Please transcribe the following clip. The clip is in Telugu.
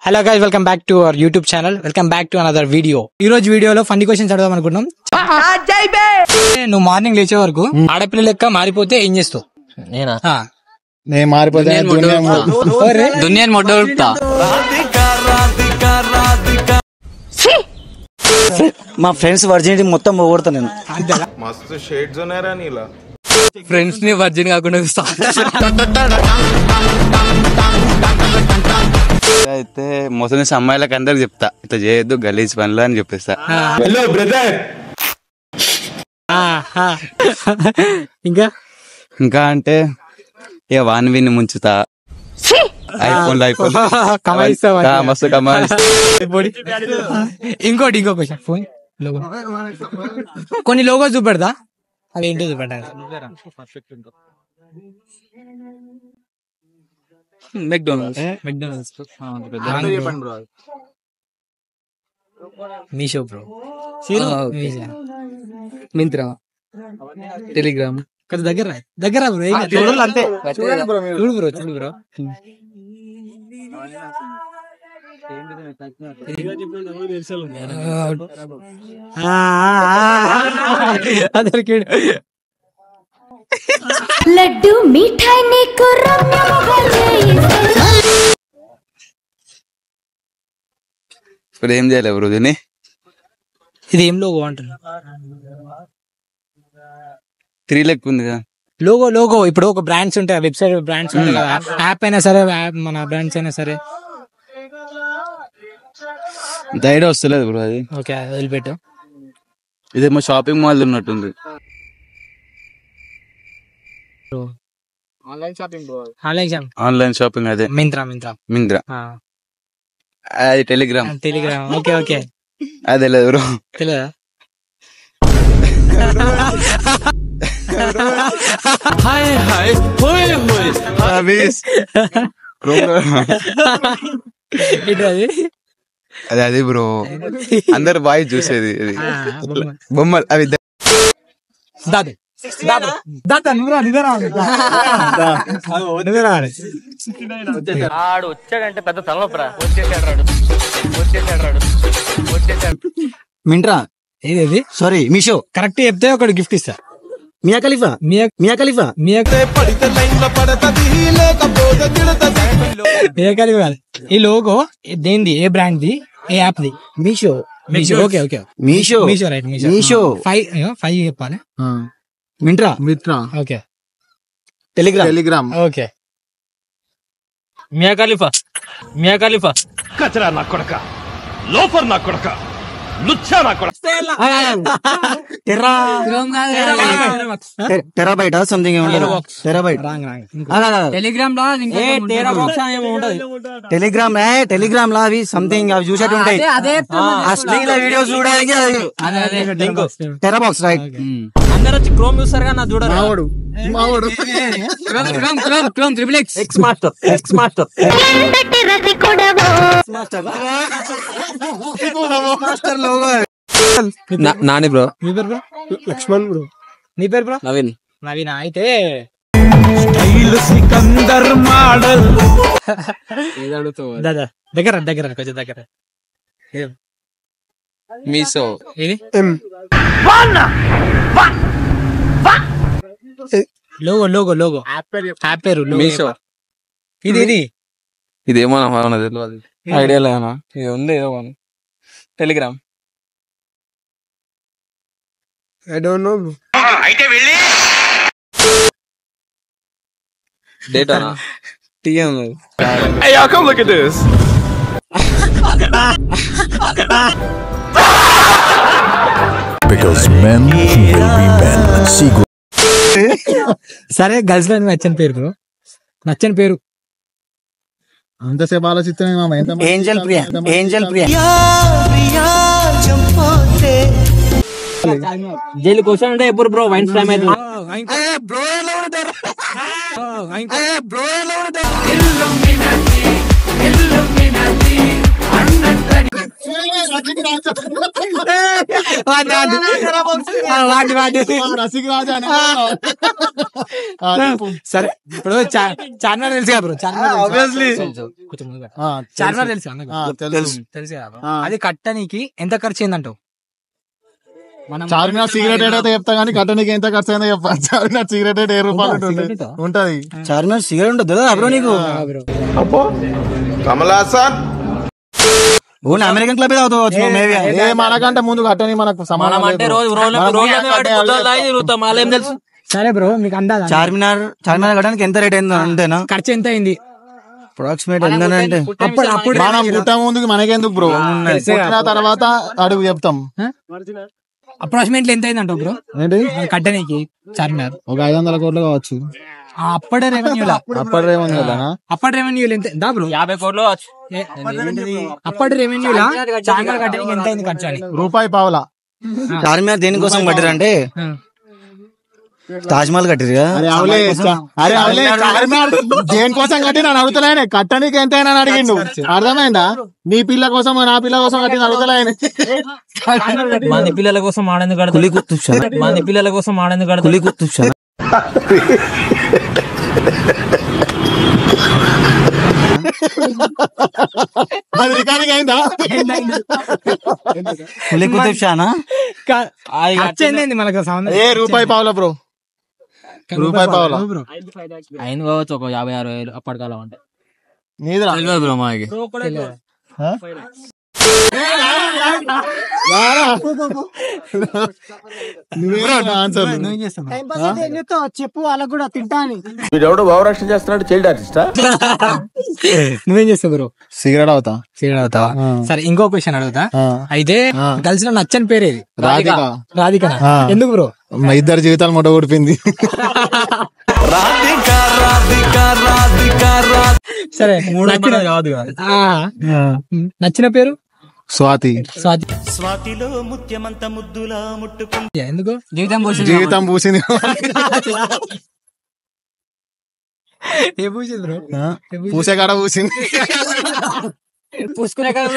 Hello guys, welcome back to our YouTube channel. Welcome back to another video. ఈ రోజు వీడియోలో ఫన్నీ క్వశ్చన్స్ అడదాం అనుకుంటున్నాం. నువ్వు మార్నింగ్ లేచే వరకు ఆడపిల్ల లెక్క మారిపోతే ఏం చేస్తావు? నేనా? నేను మారిపోతే దునియాని మొట్ట ఉడుపుతా. మా ఫ్రెండ్స్ వర్జినిటీ మొత్తం పోగొడతా నేను. మస్తు షేడ్స్ ఉన్నారా నీలా? ఫ్రెండ్స్ ని వర్జిన్ కాకుండా చూస్తా. అయితే ముసలి అమ్మాయిలకు అందరికి చెప్తా, ఇట్లా చేయొద్దు గలీజ్ పనులు అని చెప్పేస్తా. Hello brother. ఇంకా ఇంకా అంటే ఇక వాన్ విని ముంచుతా. మస్తు కమాయిస్తా. ఇంకో క్వశ్చన్, ఫోన్ లోగో కొన్ని లోగో చూపెడతా, అవి ఏంటో చూపెట్టాలి. McDonald's, Meesho bro, Myntra, Telegram. దగ్గర బ్రో, చూడు బ్రో. లడ్డు మిఠాయి నీకు ఇప్పుడు ఏం చేయాలి బ్రో దీన్ని? ఇది ఏం లోగో అంటున్నా? 3 లెక్క ఉంది కదా లోగో. ఇప్పుడు ఒక బ్రాండ్స్ ఉంటాయి, వెబ్సైట్ బ్రాండ్స్ ఉంటాయి కదా, యాప్ అయినా సరే, మన బ్రాండ్స్ అయినా సరే. ఐడియా వస్తలేదు బ్రో అది. ఓకే, వదిలిపెట్టు. ఇదేమో షాపింగ్ మాల్ ఉన్నట్టుంది. ఆన్లైన్ షాపింగ్ అదే మింత్రా. అది టెలిగ్రామ్. ఓకే అదే లేదు బ్రో, తెలియదా? అది బ్రో, అందరు బాయ్ చూసేది బొమ్మలు అవి. ఆడు వచ్చాడంటే పెద్ద తలనొప్పరా. మింట్రా, ఏది? సారీ మీషో. కరెక్ట్ చెప్తే ఒకటి గిఫ్ట్ ఇస్తా. Mia Khalifa. ఈ లోగో దేంది? ఏ బ్రాండ్ ది? ఏ యాప్ ది? మీషో. Okay right. మీషో 5 చెప్పాలి. Myntra okay. Telegram okay. Mia Khalifa. కచరా నా కొడక, లోఫర్ నా కొడక, లుచ్చా నా కొడక. Terabyte something terabyte. టెలిగ్రామ్ లా అవి సంథింగ్ అవి చూసేట్టు ఉంటాయి. అశ్లీల వీడియోస్ చూడడానికి టెరాబాక్స్ రైట్. అందరు వచ్చి క్రోమ్ చూస్తారు కదా, నా చూడరు. Chrome X master. Nani bro. మీ పేరు బ్రో? లక్ష్మణ్ బ్రో. నీ పేరు బ్రో? నవీన్. అయితే సికందర్ మోడల్. దగ్గర కొంచెం దగ్గర. మీషో. ఇది లోగో యాప్ పేరు మీషో. ఇది ఇదేమో తెలియదు, ఐడియా లేనా? ఇది ఉంది ఏదో Telegram. I don't know bro. Data TM. Hey y'all, come look at this. Because men will be men. సరే, గర్ల్స్ లో నచ్చని పేరు బ్రో. నచ్చని పేరు అంతసేపు ఆలోచిస్తున్నాయి. ఏంజల్ ప్రియా. జైలు క్వశ్చన్ అంటే ఎప్పుడు బ్రో వైన్స్ టైం అయితే సరే ఇప్పుడు చార్మినార్ తెలుసు కదా బ్రో? Obviously. చార్మినార్ తెలుసు తెలుసు కదా bro? అది కట్టడానికి ఎంత ఖర్చు అయిందంటావు? చార్మినార్ సిగరెట్ అయితే చెప్తా కానీ కట్టనికి ఎంత ఖర్చు అయిందో చెప్పాలి. చార్మినార్ సిగరెట్ 10 రూపాయలు ఉంటది. చార్మినార్ సిగరెట్ ఉంటుంది బ్రో నీకు? కమలాసన్ ఓన్ అమెరికన్ క్లబ్ అవుతావచ్చు మేబీ. మనకంటే ముందు కట్టని మనకు సమానం లేదు. సరే బ్రో మీకు అందాదా చార్మినార్ కట్టడానికి ఎంత రేట్ అయిందో అంతేనా? ఖర్చు ఎంత అయింది అప్రాక్సిమేట్ ఎంత అంటే అప్పుడు మనం పుట్ట ముందుకు మనకెందుకు బ్రో, పుట్టిన తర్వాత అడుగు చెప్తాం. అప్రాక్సిమేట్లీ ఎంత అయింది అంటావు బ్రో ఏంటి కట్టడానికి చార్మినార్? ఒక 500 కోట్లు కావచ్చు. అప్పటి రెవెన్యూలా అప్పటి రెవెన్యూ ఎంత దా బ్రో? 50 కోట్లు అప్పటి రెవెన్యూలా చార్మినార్ కట్టడానికి ఎంత అయింది ఖర్చు అని? రూపాయి పావులా. చార్మినార్ దేనికోసం కట్టిరంటే తాజ్ మహల్ కట్టిరు కదా. చార్మినార్ దేనికోసం కట్టి నన్ను అడుగుతలేనే, కట్టనికి ఎంత అయినా అడిగిండు. అర్థమైందా? నీ పిల్ల కోసం నా పిల్ల కోసం కట్టి అడుగుతలేనే. మంది పిల్లల కోసం ఆడేందుకు మంది పిల్లల కోసం ఆడేందుకు అది రికార్డింగ్ అయిందా? కులి కుతుబ్ షానా? ఖర్చు ఏంది మనకు సంబంధం? రూపాయి పావులా బ్రో, రూపాయి పావులా అయిన కావచ్చు ఒక 50-60 అప్పటికాలం అంటే. నీదిరా బ్రో మాకి ఆన్సర్ చెప్పు వాళ్ళకు కూడా తింటాను. వీడెవడో భావరక్షణ చేస్తున్నాడు, చైల్డ్ ఆర్టిస్టా? నువ్వేం చేస్తావు బ్రో? సిగరెట్ అవుతా. సిగరెట్ అవుతావా? సరే ఇంకో క్వశ్చన్ అడుగుతా. అయితే కలిసిన నచ్చని పేరేది? రాధిక. ఎందుకు బ్రో? మా ఇద్దరు జీవితాలు మొట్ట ఊడిపోయింది. సరే నచ్చిన పేరు? స్వాతి. స్వాతిలో ముత్యమంత ముద్దులా ముట్టుకుంది. ఎందుకు? జీవితం పూసింది. ఏ పూసింది బ్రో? పూసే కాడ పూసింది. పూసుకునే కదా